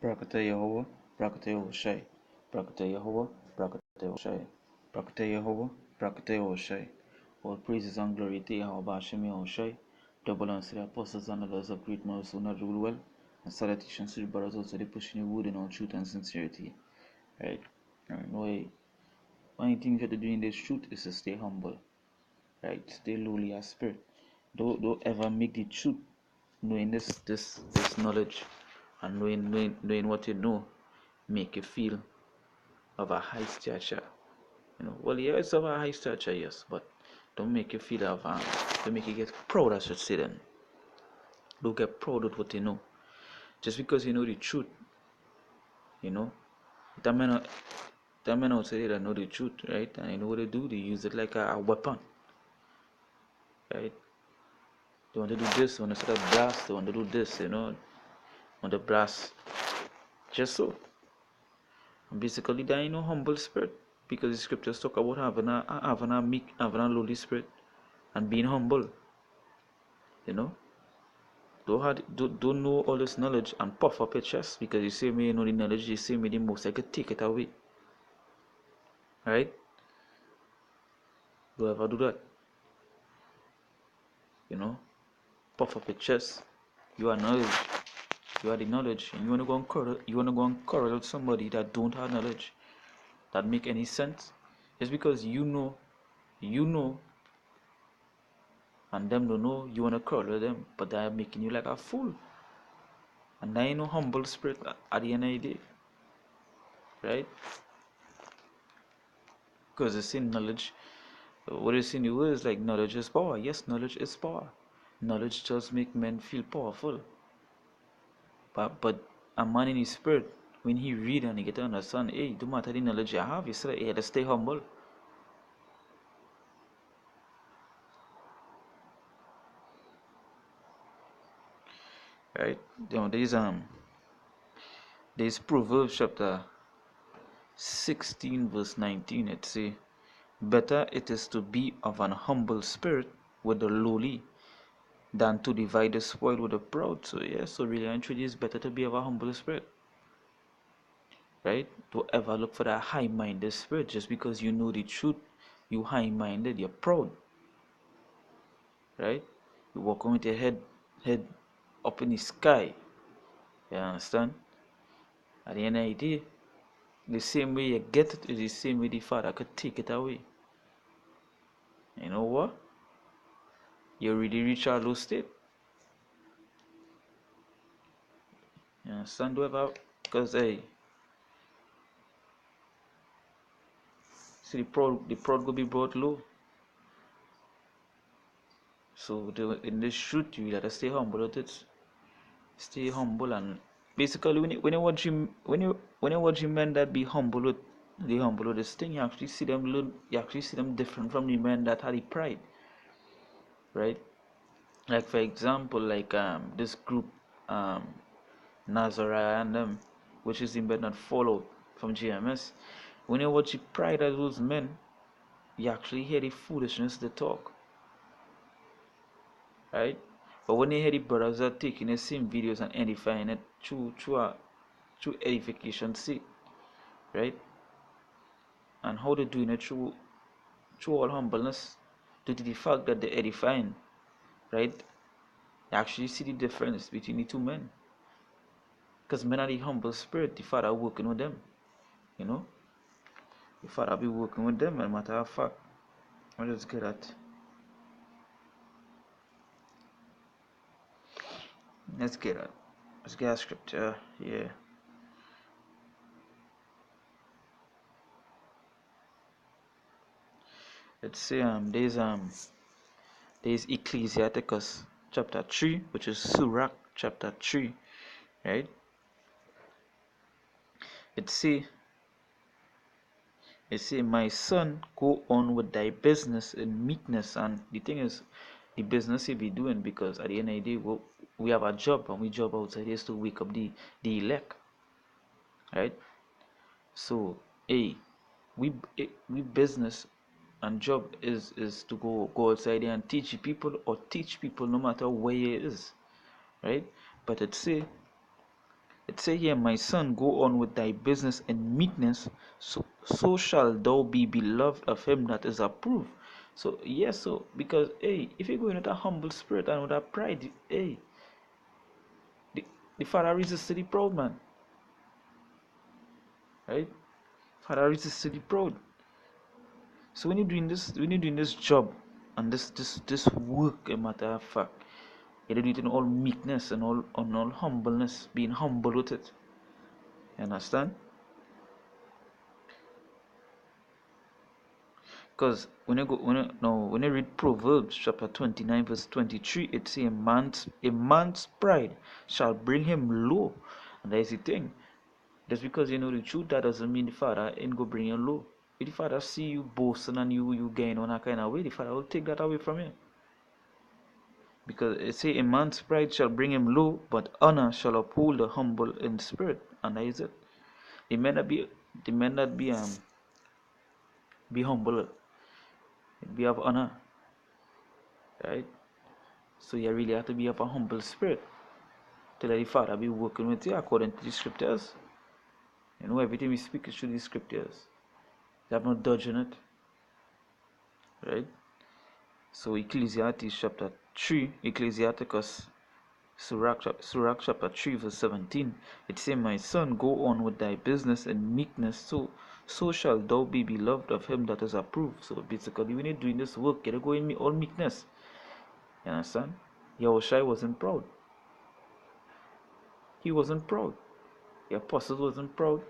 Brakata Yehovah, Brakata Yehoshai, Brakata Yehovah, Brakata Yehoshai, Brakata Yehovah, Brakata Yehoshai. All praises and glory to Yahweh Bashem Yehoshai. Double unto the apostles and others of great mothers who not rule well, and salutations to the brothers also they pushing the wood in all truth and sincerity. Right? And one thing you have to do in this truth is to stay humble. Right? Stay lowly as spirit. Don't ever make the truth, knowing this knowledge and knowing what you know, make you feel of a high stature. Well, yeah, it's of a high stature, yes, but don't make you feel don't make you get proud, I should say. Then don't get proud of what you know. Just because you know the truth, you know, that may not say that know the truth, right? And you know what they do? They use it like a weapon, right? They want to do this, they want to start a blast, they want to do this, want to blast, just so. And basically, that humble spirit, because the scriptures talk about having a meek, having a lowly spirit, and being humble. Don't know all this knowledge and puff up your chest, because you say me you know the knowledge, you say me the most, I could take it away. Right? Don't ever do that. Puff up your chest. You are knowledge. You are the knowledge, and you wanna go and quarrel somebody that don't have knowledge, that make any sense. Just because you know, and them don't know, you wanna quarrel them, but they're making you like a fool. And now humble spirit at the end of the day, right? Because it's in knowledge. What is in you is like knowledge is power. Yes, knowledge is power. Knowledge does make men feel powerful. But a man in his spirit, when he read and he get to understand, hey, no matter the knowledge you have, you say, hey, let's stay humble. Right? There's Proverbs chapter 16 verse 19. It say, better it is to be of an humble spirit with the lowly than to divide the spoil with the proud. So so really and truly, it's better to be of a humble spirit. Right? Don't ever look for that high-minded spirit. Just because you know the truth, you high-minded, you're proud. Right? You walking with your head up in the sky. You understand? At the end of the day, the same way you get it is the same way the Father could take it away. You know what? You really reach a low state. You understand? Whoever, because hey, see the proud will be brought low. So in this truth, you gotta stay humble with it. Stay humble, and basically when you watch men that be humble with this thing, you actually see them different from the men that had the pride. Right? Like for example, like this group Nazariah and them, which is in bed not followed from GMS. When you watch the pride of those men, you actually hear the foolishness they talk. Right? But when you hear the brothers are taking the same videos and edifying it through edification sake, right? And how they're doing it through all humbleness, due to the fact that they're edifying, right? You actually see the difference between the two men. Because men are the humble spirit, the Father working with them. The Father be working with them, and matter of fact, let's get at. Let's get a scripture, yeah. Let's say there's Ecclesiasticus chapter 3, which is Sirach chapter 3, right? It say, my son, go on with thy business in meekness. And the thing is, the business you be doing, because at the end of the day, we have a job, and we job outside is to wake up the elect, right? So, we business and job is to go outside there and teach people, no matter where it is, right? But it say, It say here, my son, go on with thy business in meekness, so shall thou be beloved of him that is approved. So yes, so because hey, if you go in with a humble spirit and with a pride, hey, the, the father resists to the proud man, right? Father resists to the proud. So when you're doing this job and this work, a matter of fact, you do it in all meekness and all humbleness, being humble with it. You understand? Because when you read Proverbs chapter 29 verse 23, it says a man's pride shall bring him low. And that's the thing. Just because you know the truth, that doesn't mean the father ain't go bring you low. If the father see you boasting and you gain on a kind of way, the father will take that away from you. Because it say a man's pride shall bring him low, but honor shall uphold the humble in spirit. And that is it. The men that be humble, be of honor, right? So you really have to be of a humble spirit to let the Father be working with you according to the scriptures. You know, everything we speak is through the scriptures. You have no dodging it, right? So Ecclesiastes chapter 3, Ecclesiasticus Sirach chapter 3 verse 17, it says, my son, go on with thy business in meekness, so shall thou be beloved of him that is approved. So basically, when you're doing this work, you gotta go in all meekness. You understand? Yahushua wasn't proud. He wasn't proud. The apostles wasn't proud.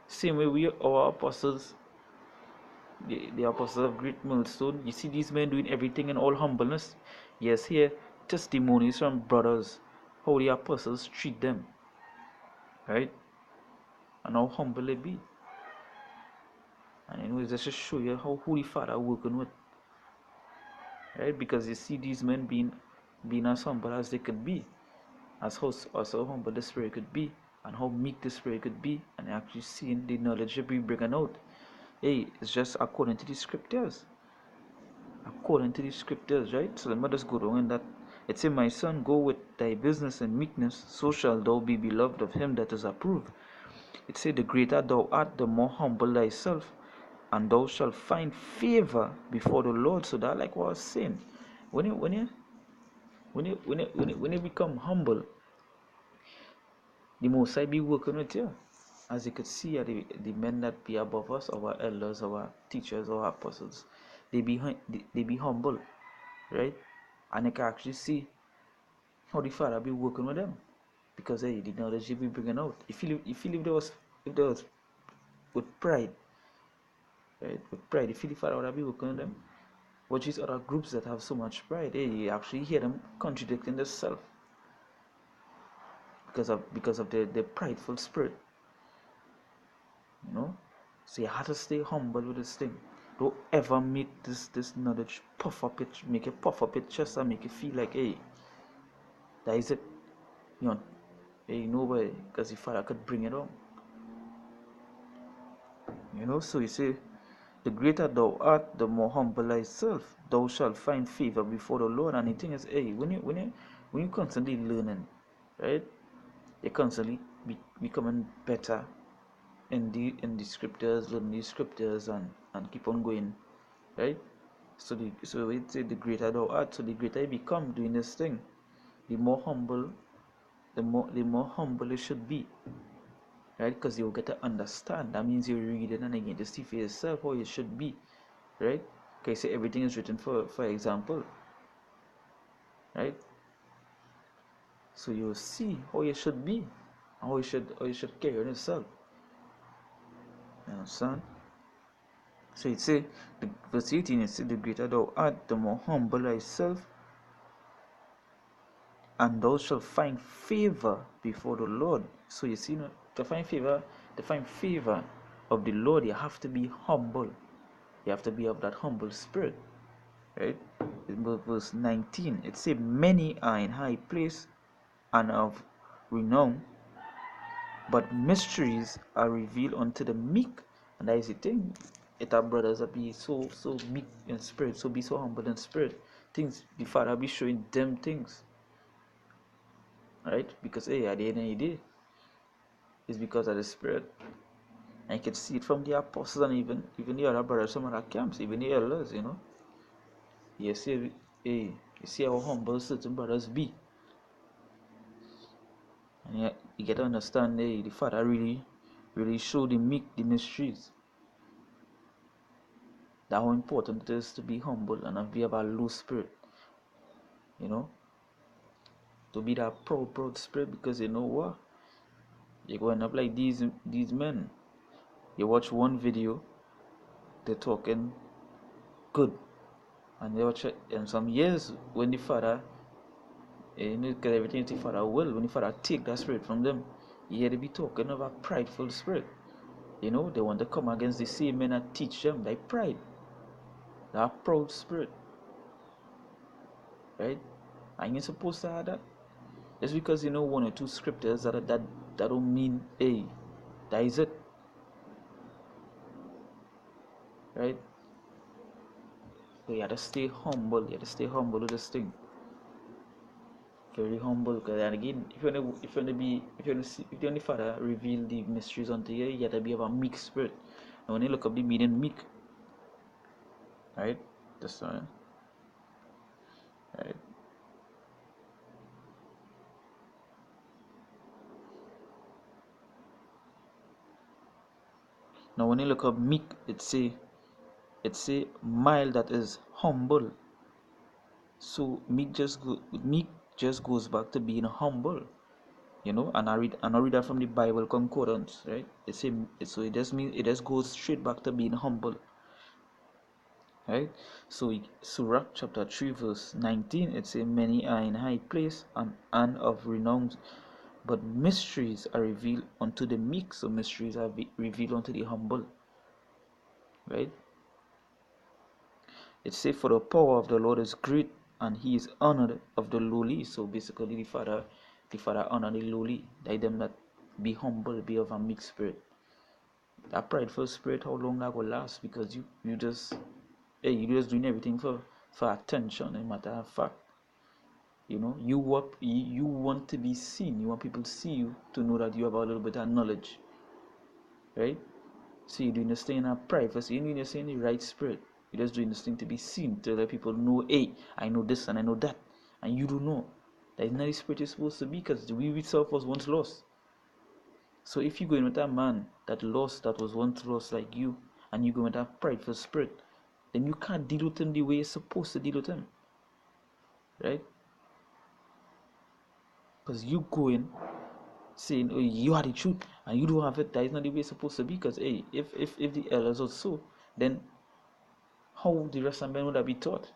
Same way we our apostles, the apostles of Great Millstone, you see these men doing everything in all humbleness. Yes, here testimonies from brothers, how the apostles treat them, right? And how humble they be. And you know, it's just to show you how who the Father working with, right? Because you see these men being as humble as they could be, as how humble the Spirit could be, and how meek the Spirit could be, and actually seeing the knowledge that be bringing out. Hey, it's just according to the scriptures. According to the scriptures, right? So let me just go down in that. It says, my son, go with thy business in meekness, so shall thou be beloved of him that is approved. It says, the greater thou art, the more humble thyself, and thou shalt find favor before the Lord. So that, like what I was saying, when you become humble, the Most High be working with you. As you could see, the men that be above us, our elders, our teachers, our apostles, they be humble, right? And you can actually see how the Father be working with them, because hey, the knowledge they be bringing out. If there was with pride, right? With pride, if the Father would be working with them. But these other groups that have so much pride, hey, you actually hear them contradicting themselves because of their prideful spirit. You know, so you have to stay humble with this thing. Don't ever make this knowledge puff up it, make it puff up your chest and make it feel like, hey, that is it. You know, hey, nobody, because the Father could bring it on. You know, so you say, the greater thou art, the more humble thyself, thou shalt find favor before the Lord. And the thing is, hey, when you constantly learning, right, you constantly becoming better in the scriptures, learn the scriptures, and keep on going, right? So it say the greater thou art, so the greater you become doing this thing, the more humble, the more humble you should be, right? Because you'll get to understand. That means you're reading and again to see for yourself how you should be, right? Okay, so everything is written for example, right? So you'll see how you should be, how you should carry yourself. You understand? So it say, verse 18, it says, the greater thou art, the more humble thyself, and thou shalt find favor before the Lord. So you see, to find favor of the Lord, you have to be humble. You have to be of that humble spirit, right? In verse 19, it says, many are in high place and of renown, but mysteries are revealed unto the meek. And that is the thing. It our brothers that be so meek in spirit, so be so humble in spirit. Things the Father be showing them things. Right? Because hey, at the end of the day, is because of the Spirit. And you can see it from the apostles and even the other brothers from other camps, even the elders, You see, hey, you see how humble certain brothers be. And you get to understand, hey, the Father really showed the meek the mysteries. That how important it is to be humble and not be of a low spirit. To be that proud spirit, because you know what? You're going up like these men. You watch one video, they're talking good. And they watch it in some years when the Father, because everything the Father will, when the Father take that spirit from them, you hear they be talking of a prideful spirit. They want to come against the same men and teach them that pride, that proud spirit. Right? And you're supposed to have that. Just because you know one or two scriptures that don't mean, hey, that is it. Right? So you have to stay humble. You have to stay humble with this thing. Very humble, because and again, if you want the Father reveal the mysteries unto you, you have to be of a meek spirit. And when you look up the meaning meek, right? That's right. Right. Now when you look up meek, it's a mild, that is humble. So meek just goes back to being humble. And I read that from the Bible concordance, right? So it just goes straight back to being humble. Right? So Sirach chapter 3 verse 19, it says, many are in high place and of renown, but mysteries are revealed unto the meek. So mysteries are revealed unto the humble. Right? It says, for the power of the Lord is great, and he is honored of the lowly. So basically the Father honor the lowly. They them that be humble, be of a meek spirit. That prideful spirit, how long that will last? Because you just doing everything for attention. No matter of fact, you want to be seen. You want people to see you, to know that you have a little bit of knowledge, right? So you're doing this thing in a privacy. You're doing this thing in the right spirit. You're just doing this thing to be seen, to let people know, hey, I know this and I know that, and you don't know. That is not the spirit you're supposed to be, because we itself was once lost. So if you go in with that man that was once lost like you, and you go with that prideful spirit, then you can't deal with him the way you're supposed to deal with him, right? Because you go in saying, oh, you are the truth, and you don't have it. That is not the way it's supposed to be. Because hey, if the elders are so, then how the rest of men would have been taught?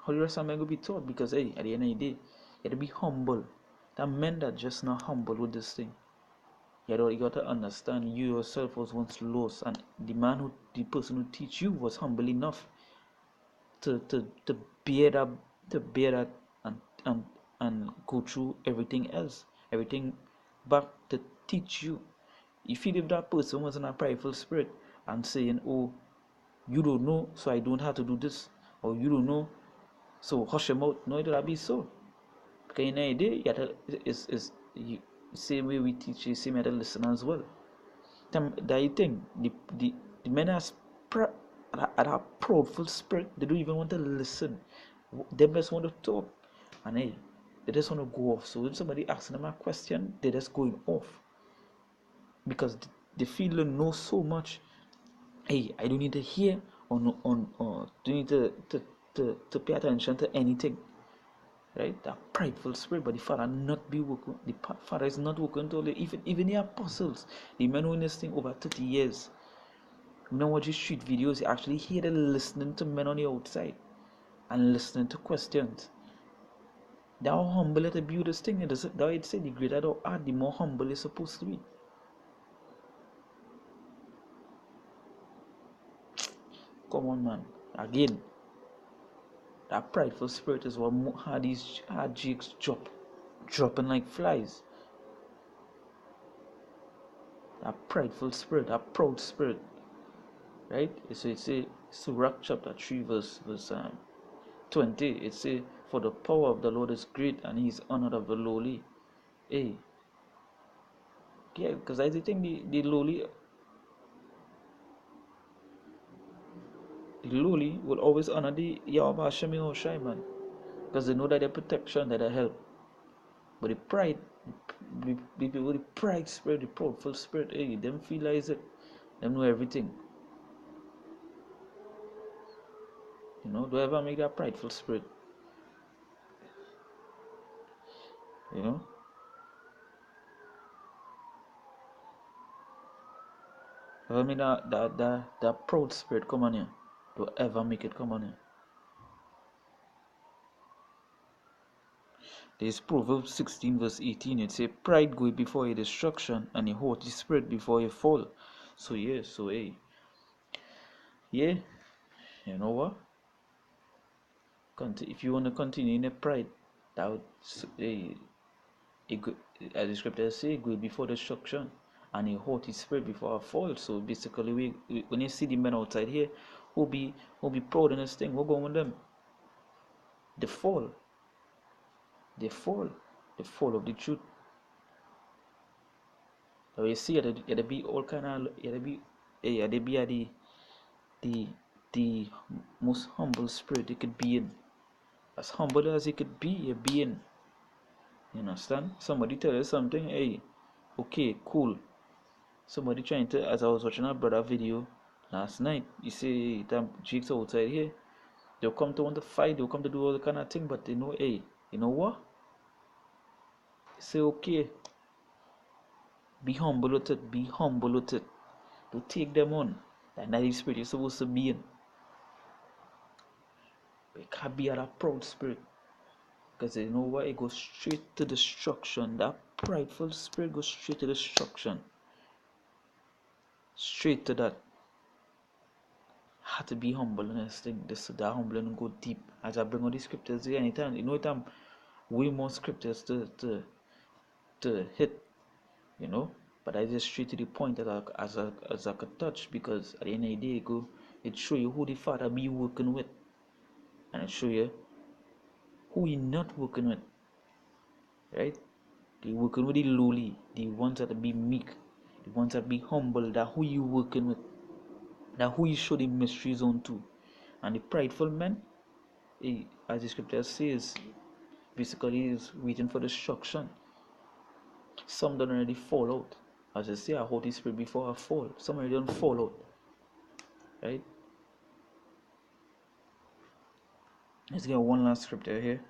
How the rest of men would be taught? Because hey, at the end of the day, you have to be humble. That men that just not humble with this thing. You got to understand, you yourself was once lost, and the person who teach you was humble enough to bear that and and and go through everything back to teach you. If that person was in a prideful spirit and saying, oh, you don't know, so I don't have to do this, or you don't know, so hush him out. No, it'll be so. Because in a day, is you same way we teach you, same way to listen as well. That thing, the men are a proudful spirit. They don't even want to listen. They just want to talk, and hey, they just want to go off. So if somebody asks them a question, they're just going off because they feel they know so much. Hey, I don't need to hear or don't need to pay attention to anything. Right? That prideful spirit, but the Father not be working. The Father is not working to even the apostles, the men who in this thing over 30 years. You know what? You street videos, you actually hear them listening to men on the outside and listening to questions. That how humble it be this thing. It is that I'd say the greater thou art, the more humble it's supposed to be. Come on, man. Again, that prideful spirit is what had these hard jigs dropping like flies. That prideful spirit, that proud spirit, right? So it's a Sirach chapter 3 verse 20. It says, For the power of the Lord is great, and he is honored of the lowly. Hey, yeah, because I think the lowly will always honor the Yahweh Hashem Yahushai, man, because they know that their protection, that they help. But the pride, the people with the pride spirit, the proudful spirit, hey, them feel like it, them know everything. You know, don't ever make that prideful spirit. You know, I mean that proud spirit come on you. Don't ever make it come on you. There's Proverbs 16 verse 18. It say, pride goeth before your destruction, and a haughty spirit before your fall. So yeah, so hey, yeah, you know what? If you want to continue in a pride, that would, hey, as the scripture say, go before destruction, and a haughty spirit before a fall. So basically, when you see the men outside here who be proud in this thing, what going with them? They fall, they fall, the fall of the truth. So you see, there be all kind of, there be the most humble spirit it could be in, as humble as it could be a being. You understand? Somebody tell you something, hey, okay, cool. Somebody trying to, as I was watching a brother video last night, you see them jigs outside here, they'll come to want to fight, they'll come to do all the kind of thing, but they know, hey, you know what? Say okay, be humble with it, be humble with it. Don't take them on. That not the spirit you're supposed to be in. But you can't be at a proud spirit. Because you know what? It goes straight to destruction. That prideful spirit goes straight to destruction. Straight to that. Have to be humble in this thing. That humble and go deep. As I bring all these scriptures here, anytime, you know, anytime way more scriptures to hit, you know. But I just straight to the point that as I could touch, because at the end of the day, it show you who the Father be working with, and it show you who he not working with, right? They working with the lowly, the ones that be meek, the ones that be humble. That who you working with, that who you show the mysteries on to, and the prideful man, as the scripture says, basically is waiting for destruction. Some don't already fall out. As I say, a Holy Spirit before I fall. Some already don't fall out. Right? Let's get one last scripture here.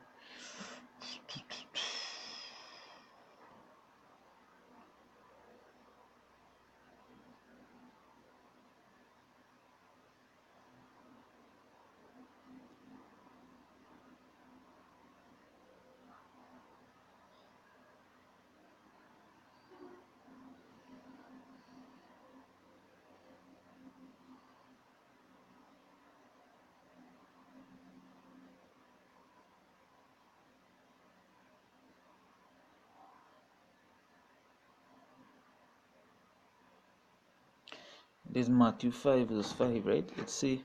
This is Matthew 5 verse 5, right? It says,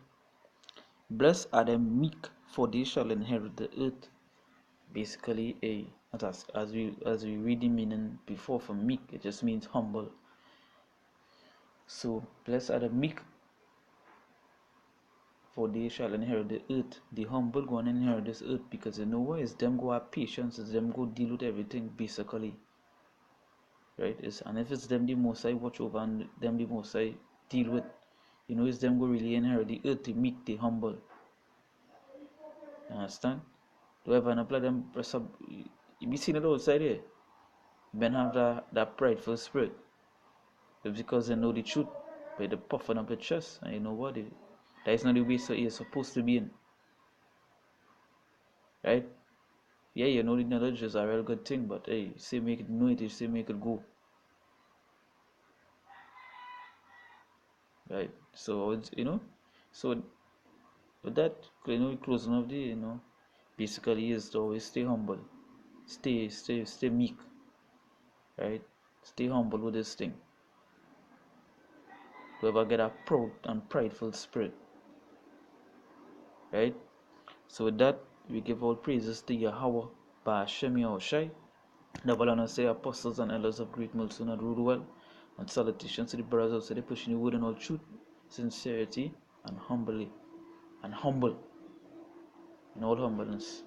blessed are the meek, for they shall inherit the earth. Basically, as we read the meaning before, for meek, it just means humble. So blessed are the meek, for they shall inherit the earth. The humble go and inherit this earth, because you know what? It's them go have patience, it's them go deal with everything, basically. Right? And if it's them the most I watch over, and them the most I deal with, you know, it's them go really inherit the earth, the meek, the humble. You understand? Do ever apply them press up, you be seen it outside here. Men have that prideful spirit. It's because they know the truth, but they puffing up the chest, and you know what? That is not the way so you're supposed to be in. Right? Yeah, you know the knowledge is a real good thing, but hey, you say make it know it, you say make it go. Right? So it's, you know, so with that, you know, closing of the, you know, basically is to always stay humble, stay meek, right? Stay humble with this thing. Whoever get a proud and prideful spirit, right? So with that, We give all praises to Yahweh, Ba'ashem Yahushai. Double honor to the apostles and elders of Great Millstone and Rudewell, and salutations to the brothers who are pushing the word in all truth, sincerity, and humble, in all humbleness.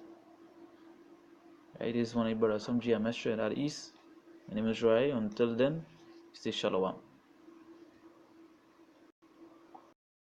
It is one of the brothers from GMS straight out east. My name is Roy. Until then, stay shalom.